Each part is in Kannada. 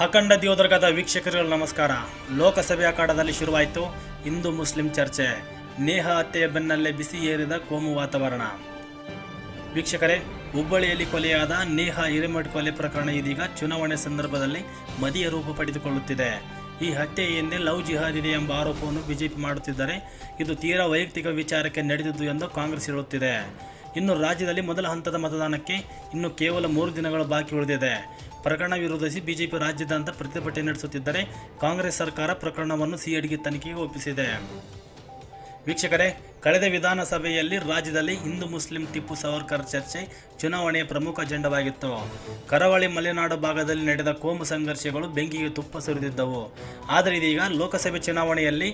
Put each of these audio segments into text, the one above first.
ಅಖಂಡ ದಿಯೋದರ್ಗದ ವೀಕ್ಷಕರಿಗೆ ನಮಸ್ಕಾರ. ಲೋಕಸಭೆ ಅಖಾಡದಲ್ಲಿ ಶುರುವಾಯಿತು ಹಿಂದೂ ಮುಸ್ಲಿಂ ಚರ್ಚೆ. ನೇಹಾ ಹತ್ಯೆಯ ಬೆನ್ನಲ್ಲೇ ಬಿಸಿ ಏರಿದ ಕೋಮು ವಾತಾವರಣ. ವೀಕ್ಷಕರೇ, ಹುಬ್ಬಳ್ಳಿಯಲ್ಲಿ ಕೊಲೆಯಾದ ನೇಹಾ ಹಿರೇಮಠ್ ಕೊಲೆ ಪ್ರಕರಣ ಇದೀಗ ಚುನಾವಣೆ ಸಂದರ್ಭದಲ್ಲಿ ಮದಿಯ ರೂಪ ಪಡೆದುಕೊಳ್ಳುತ್ತಿದೆ. ಈ ಹತ್ಯೆ ಹಿಂದೆ ಲವ್ ಜಿಹಾದ್ ಇದೆ ಎಂಬ ಆರೋಪವನ್ನು ಬಿಜೆಪಿ ಮಾಡುತ್ತಿದ್ದರೆ ಇದು ತೀರಾ ವೈಯಕ್ತಿಕ ವಿಚಾರಕ್ಕೆ ನಡೆದಿದ್ದು ಎಂದು ಕಾಂಗ್ರೆಸ್ ಹೇಳುತ್ತಿದೆ. ಇನ್ನು ರಾಜ್ಯದಲ್ಲಿ ಮೊದಲ ಹಂತದ ಮತದಾನಕ್ಕೆ ಇನ್ನು ಕೇವಲ 3 ದಿನಗಳು ಬಾಕಿ ಉಳಿದಿದೆ. ಪ್ರಕರಣ ವಿರೋಧಿಸಿ ಬಿಜೆಪಿ ರಾಜ್ಯಾದ್ಯಂತ ಪ್ರತಿಭಟನೆ ನಡೆಸುತ್ತಿದ್ದರೆ ಕಾಂಗ್ರೆಸ್ ಸರ್ಕಾರ ಪ್ರಕರಣವನ್ನು ಸಿಐಡಿಗೆ ತನಿಖೆಗೆ ಒಪ್ಪಿಸಿದೆ. ವೀಕ್ಷಕರೇ, ಕಳೆದ ವಿಧಾನಸಭೆಯಲ್ಲಿ ರಾಜ್ಯದಲ್ಲಿ ಹಿಂದೂ ಮುಸ್ಲಿಂ ಟಿಪ್ಪು ಸಾವರ್ಕರ್ ಚರ್ಚೆ ಚುನಾವಣೆಯ ಪ್ರಮುಖ ಅಜೆಂಡವಾಗಿತ್ತು. ಕರಾವಳಿ ಮಲೆನಾಡು ಭಾಗದಲ್ಲಿ ನಡೆದ ಕೋಮು ಸಂಘರ್ಷಗಳು ಬೆಂಕಿಗೆ ತುಪ್ಪ ಸುರಿದಿದ್ದವು. ಆದರೆ ಇದೀಗ ಲೋಕಸಭೆ ಚುನಾವಣೆಯಲ್ಲಿ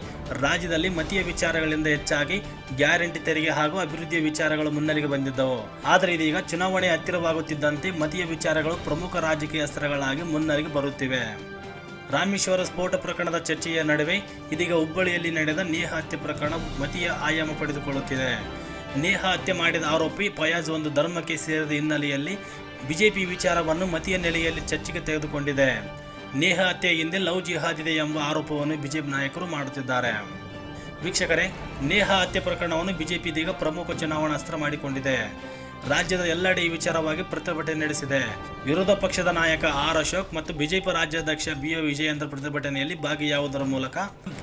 ರಾಜ್ಯದಲ್ಲಿ ಮತೀಯ ವಿಚಾರಗಳಿಂದ ಹೆಚ್ಚಾಗಿ ಗ್ಯಾರಂಟಿ ತೆರಿಗೆ ಹಾಗೂ ಅಭಿವೃದ್ಧಿಯ ವಿಚಾರಗಳು ಮುನ್ನೆಲೆಗೆ ಬಂದಿದ್ದವು. ಆದರೆ ಇದೀಗ ಚುನಾವಣೆ ಹತ್ತಿರವಾಗುತ್ತಿದ್ದಂತೆ ಮತೀಯ ವಿಚಾರಗಳು ಪ್ರಮುಖ ರಾಜಕೀಯ ಅಸ್ತ್ರಗಳಾಗಿ ಮುನ್ನೆಲೆಗೆ ಬರುತ್ತಿವೆ. ರಾಮೇಶ್ವರ ಸ್ಫೋಟ ಪ್ರಕರಣದ ಚರ್ಚೆಯ ನಡುವೆ ಇದೀಗ ಹುಬ್ಬಳ್ಳಿಯಲ್ಲಿ ನಡೆದ ನೇಹಾ ಹತ್ಯೆ ಪ್ರಕರಣ ಮತೀಯ ಆಯಾಮ ಪಡೆದುಕೊಳ್ಳುತ್ತಿದೆ. ನೇಹಾ ಹತ್ಯೆ ಮಾಡಿದ ಆರೋಪಿ ಫಯಾಜ್ ಒಂದು ಧರ್ಮಕ್ಕೆ ಸೇರಿದ ಹಿನ್ನೆಲೆಯಲ್ಲಿ ಬಿಜೆಪಿ ವಿಚಾರವನ್ನು ಮತೀಯ ನೆಲೆಯಲ್ಲಿ ಚರ್ಚೆಗೆ ತೆಗೆದುಕೊಂಡಿದೆ. ನೇಹಾ ಹತ್ಯೆ ಹಿಂದೆ ಲವ್ ಜಿಹಾದ್ ಇದೆ ಎಂಬ ಆರೋಪವನ್ನು ಬಿಜೆಪಿ ನಾಯಕರು ಮಾಡುತ್ತಿದ್ದಾರೆ. ವೀಕ್ಷಕರೇ, ನೇಹಾ ಹತ್ಯೆ ಪ್ರಕರಣವನ್ನು ಬಿಜೆಪಿ ಇದೀಗ ಪ್ರಮುಖ ಚುನಾವಣಾ ಅಸ್ತ್ರ ಮಾಡಿಕೊಂಡಿದೆ. ರಾಜ್ಯದ ಎಲ್ಲೆಡೆ ಈ ವಿಚಾರವಾಗಿ ಪ್ರತಿಭಟನೆ ನಡೆಸಿದೆ. ವಿರೋಧ ಪಕ್ಷದ ನಾಯಕ ಆರ್ ಅಶೋಕ್ ಮತ್ತು ಬಿಜೆಪಿ ರಾಜ್ಯಾಧ್ಯಕ್ಷ ಬಿ.ಒ. ವಿಜಯೇಂದ್ರ ಪ್ರತಿಭಟನೆಯಲ್ಲಿ ಭಾಗಿಯಾಗುವುದರ ಮೂಲಕ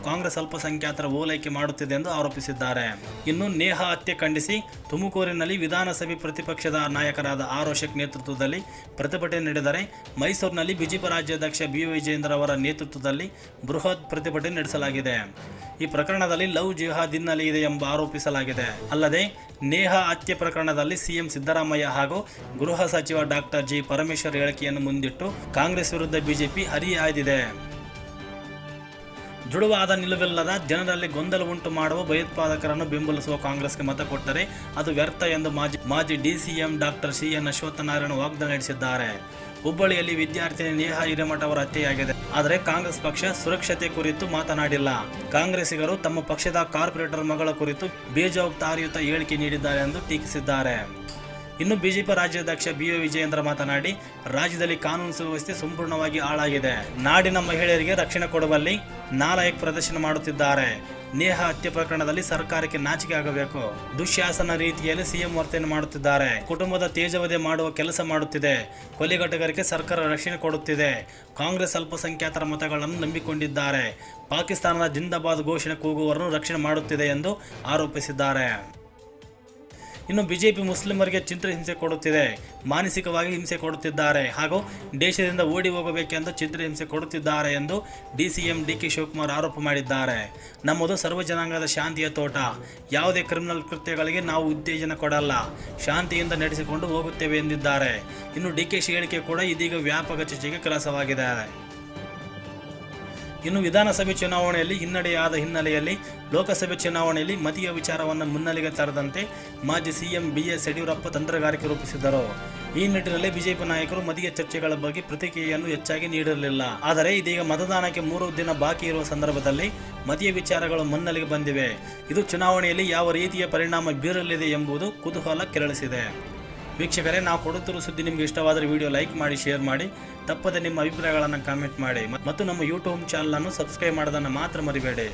ಕಾಂಗ್ರೆಸ್ ಅಲ್ಪಸಂಖ್ಯಾತರ ಓಲೈಕೆ ಮಾಡುತ್ತಿದೆ ಎಂದು ಆರೋಪಿಸಿದ್ದಾರೆ. ಇನ್ನು ನೇಹಾ ಹತ್ಯೆ ಖಂಡಿಸಿ ತುಮಕೂರಿನಲ್ಲಿ ವಿಧಾನಸಭೆ ಪ್ರತಿಪಕ್ಷದ ನಾಯಕರಾದ ಆರ್ ಅಶೋಕ್ ನೇತೃತ್ವದಲ್ಲಿ ಪ್ರತಿಭಟನೆ ನಡೆದರೆ, ಮೈಸೂರಿನಲ್ಲಿ ಬಿಜೆಪಿ ರಾಜ್ಯಾಧ್ಯಕ್ಷ ಬಿ.ಒ. ವಿಜಯೇಂದ್ರ ಅವರ ನೇತೃತ್ವದಲ್ಲಿ ಬೃಹತ್ ಪ್ರತಿಭಟನೆ ನಡೆಸಲಾಗಿದೆ. ಈ ಪ್ರಕರಣದಲ್ಲಿ ಲವ್ ಜಿಹಾದ್ ಹಿನ್ನೆಲೆ ಇದೆ ಎಂಬ ಆರೋಪಿಸಲಾಗಿದೆ. ಅಲ್ಲದೆ ನೇಹಾ ಹತ್ಯೆ ಪ್ರಕರಣದಲ್ಲಿ ಸಿಎಂ ಸಿದ್ದರಾಮಯ್ಯ ಹಾಗೂ ಗೃಹ ಸಚಿವ ಡಾಕ್ಟರ್ ಜಿ. ಪರಮೇಶ್ವರ್ ಹೇಳಿಕೆಯನ್ನು ಮುಂದಿಟ್ಟು ಕಾಂಗ್ರೆಸ್ ವಿರುದ್ಧ ಬಿಜೆಪಿ ಹರಿಹಾಯ್ದಿದೆ. ದೃಢವಾದ ನಿಲುವಿಲ್ಲದ ಜನರಲ್ಲಿ ಗೊಂದಲ ಉಂಟು ಮಾಡುವ ಭಯೋತ್ಪಾದಕರನ್ನು ಬೆಂಬಲಿಸುವ ಕಾಂಗ್ರೆಸ್ಗೆ ಮತ ಕೊಟ್ಟರೆ ಅದು ವ್ಯರ್ಥ ಎಂದು ಮಾಜಿ ಡಿಸಿಎಂ ಡಾಕ್ಟರ್ ಸಿ.ಎನ್. ಅಶ್ವತ್ಥನಾರಾಯಣ ವಾಗ್ದಾನ ನಡೆಸಿದ್ದಾರೆ. ಹುಬ್ಬಳ್ಳಿಯಲ್ಲಿ ವಿದ್ಯಾರ್ಥಿನಿ ನೇಹಾ ಹಿರೇಮಠ್ ಅವರ ಹತ್ಯೆಯಾಗಿದೆ. ಆದರೆ ಕಾಂಗ್ರೆಸ್ ಪಕ್ಷ ಸುರಕ್ಷತೆ ಕುರಿತು ಮಾತನಾಡಿಲ್ಲ. ಕಾಂಗ್ರೆಸ್ಸಿಗರು ತಮ್ಮ ಪಕ್ಷದ ಕಾರ್ಪೊರೇಟರ್ ಮಗಳ ಕುರಿತು ಬೇಜವಾಬ್ದಾರಿಯುತ ಹೇಳಿಕೆ ನೀಡಿದ್ದಾರೆ ಎಂದು ಟೀಕಿಸಿದ್ದಾರೆ. ಇನ್ನು ಬಿಜೆಪಿ ರಾಜ್ಯಾಧ್ಯಕ್ಷ ಬಿ.ಒ. ವಿಜಯೇಂದ್ರ ಮಾತನಾಡಿ, ರಾಜ್ಯದಲ್ಲಿ ಕಾನೂನು ಸುವ್ಯವಸ್ಥೆ ಸಂಪೂರ್ಣವಾಗಿ ಹಾಳಾಗಿದೆ. ನಾಡಿನ ಮಹಿಳೆಯರಿಗೆ ರಕ್ಷಣೆ ಕೊಡುವಲ್ಲಿ ನಾಲಾಯಕ್ ಪ್ರದರ್ಶನ ಮಾಡುತ್ತಿದ್ದಾರೆ. ನೇಹಾ ಹತ್ಯೆ ಪ್ರಕರಣದಲ್ಲಿ ಸರ್ಕಾರಕ್ಕೆ ನಾಚಿಕೆ ಆಗಬೇಕು. ದುಶ್ಯಾಸನ ರೀತಿಯಲ್ಲಿ ಸಿಎಂ ವರ್ತನೆ ಮಾಡುತ್ತಿದ್ದಾರೆ. ಕುಟುಂಬದ ತೇಜವಧೆ ಮಾಡುವ ಕೆಲಸ ಮಾಡುತ್ತಿದೆ. ಕೊಲೆಗಟ್ಟಗರಿಗೆ ಸರ್ಕಾರ ರಕ್ಷಣೆ ಕೊಡುತ್ತಿದೆ. ಕಾಂಗ್ರೆಸ್ ಅಲ್ಪಸಂಖ್ಯಾತರ ಮತಗಳನ್ನು ನಂಬಿಕೊಂಡಿದ್ದಾರೆ. ಪಾಕಿಸ್ತಾನದ ಜಿಂದಾಬಾದ್ ಘೋಷಣೆ ಕೂಗುವವರನ್ನು ರಕ್ಷಣೆ ಮಾಡುತ್ತಿದೆ ಎಂದು ಆರೋಪಿಸಿದ್ದಾರೆ. ಇನ್ನು ಬಿಜೆಪಿ ಮುಸ್ಲಿಮರಿಗೆ ಚಿತ್ರಹಿಂಸೆ ಕೊಡುತ್ತಿದೆ, ಮಾನಸಿಕವಾಗಿ ಹಿಂಸೆ ಕೊಡುತ್ತಿದ್ದಾರೆ ಹಾಗೂ ದೇಶದಿಂದ ಓಡಿ ಹೋಗಬೇಕೆಂದು ಚಿತ್ರಹಿಂಸೆ ಕೊಡುತ್ತಿದ್ದಾರೆ ಎಂದು ಡಿಸಿಎಂ ಡಿ.ಕೆ. ಶಿವಕುಮಾರ್ ಆರೋಪ ಮಾಡಿದ್ದಾರೆ. ನಮ್ಮದು ಸರ್ವ ಜನಾಂಗದ ಶಾಂತಿಯ ತೋಟ. ಯಾವುದೇ ಕ್ರಿಮಿನಲ್ ಕೃತ್ಯಗಳಿಗೆ ನಾವು ಉತ್ತೇಜನ ಕೊಡಲ್ಲ, ಶಾಂತಿಯಿಂದ ನಡೆಸಿಕೊಂಡು ಹೋಗುತ್ತೇವೆ ಎಂದಿದ್ದಾರೆ. ಇನ್ನು ಡಿ.ಕೆ.ಶಿ ಹೇಳಿಕೆ ಕೂಡ ಇದೀಗ ವ್ಯಾಪಕ ಚರ್ಚೆಗೆ ಗ್ರಾಸವಾಗಿದೆ. ಇನ್ನು ವಿಧಾನಸಭೆ ಚುನಾವಣೆಯಲ್ಲಿ ಹಿನ್ನಡೆಯಾದ ಹಿನ್ನೆಲೆಯಲ್ಲಿ ಲೋಕಸಭೆ ಚುನಾವಣೆಯಲ್ಲಿ ಮತೀಯ ವಿಚಾರವನ್ನು ಮುನ್ನೆಲೆಗೆ ತರದಂತೆ ಮಾಜಿ ಸಿಎಂ ಬಿ.ಎಸ್. ಯಡಿಯೂರಪ್ಪ ತಂತ್ರಗಾರಿಕೆ ರೂಪಿಸಿದ್ದರು. ಈ ನಿಟ್ಟಿನಲ್ಲಿ ಬಿಜೆಪಿ ನಾಯಕರು ಮತೀಯ ಚರ್ಚೆಗಳ ಬಗ್ಗೆ ಪ್ರತಿಕ್ರಿಯೆಯನ್ನು ಹೆಚ್ಚಾಗಿ ನೀಡಿರಲಿಲ್ಲ. ಆದರೆ ಇದೀಗ ಮತದಾನಕ್ಕೆ 3 ದಿನ ಬಾಕಿ ಇರುವ ಸಂದರ್ಭದಲ್ಲಿ ಮತೀಯ ವಿಚಾರಗಳು ಮುನ್ನೆಲೆಗೆ ಬಂದಿವೆ. ಇದು ಚುನಾವಣೆಯಲ್ಲಿ ಯಾವ ರೀತಿಯ ಪರಿಣಾಮ ಬೀರಲಿದೆ ಎಂಬುದು ಕುತೂಹಲ ಕೆರಳಿಸಿದೆ. ವೀಕ್ಷಕರೇ, ನಾವು ಕೊಡುತ್ತಿರುವ ಸುದ್ದಿ ನಿಮಗೆ ಇಷ್ಟವಾದರೆ ವಿಡಿಯೋ ಲೈಕ್ ಮಾಡಿ, ಶೇರ್ ಮಾಡಿ, ತಪ್ಪದೆ ನಿಮ್ಮ ಅಭಿಪ್ರಾಯಗಳನ್ನು ಕಾಮೆಂಟ್ ಮಾಡಿ ಮತ್ತು ನಮ್ಮ ಯೂಟ್ಯೂಬ್ ಚಾನಲನ್ನು ಸಬ್ಸ್ಕ್ರೈಬ್ ಮಾಡೋದನ್ನು ಮಾತ್ರ ಮರಿಬೇಡಿ.